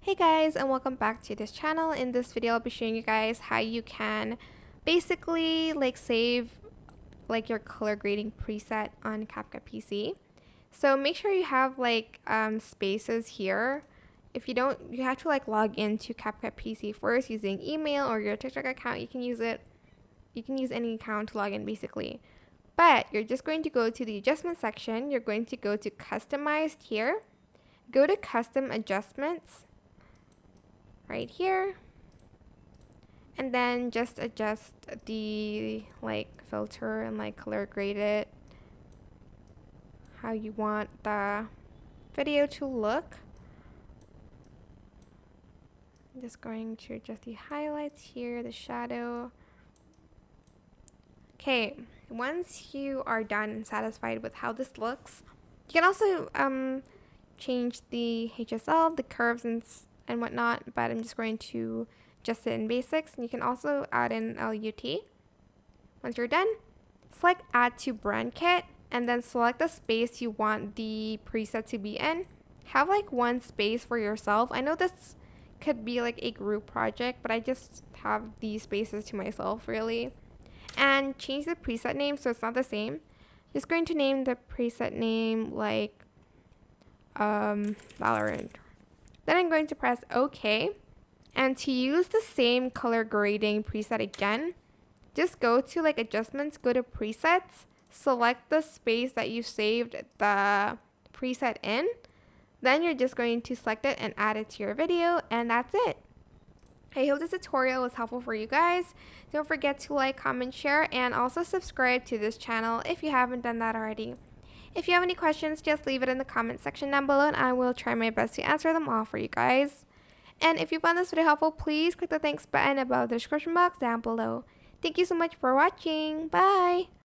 Hey guys, and welcome back to this channel. In this video I'll be showing you guys how you can basically save your color grading preset on CapCut PC. So make sure you have spaces here. If you don't, you have to log into CapCut PC first using email or your TikTok account. You can use any account to log in basically. But you're just going to go to the adjustment section. You're going to go to customized here. Go to custom adjustments right here, and then just adjust the filter and color grade it how you want the video to look. I'm just going to adjust the highlights here, the shadow. Okay, once you are done and satisfied with how this looks, you can also change the HSL, the curves and whatnot, but I'm just going to adjust it in basics. And you can also add in LUT. Once you're done, select add to brand kit and then select the space you want the preset to be in. Have one space for yourself. I know this could be a group project, but I just have these spaces to myself really. And change the preset name so it's not the same. Just going to name the preset name Valorant. Then I'm going to press OK. And to use the same color grading preset again, just go to adjustments, go to presets, select the space that you saved the preset in. Then you're just going to select it and add it to your video, and that's it. I hope this tutorial was helpful for you guys. Don't forget to like, comment, share, and also subscribe to this channel if you haven't done that already. If you have any questions, just leave it in the comment section down below and I will try my best to answer them all for you guys. And if you found this video helpful, please click the thanks button above the description box down below. Thank you so much for watching. Bye!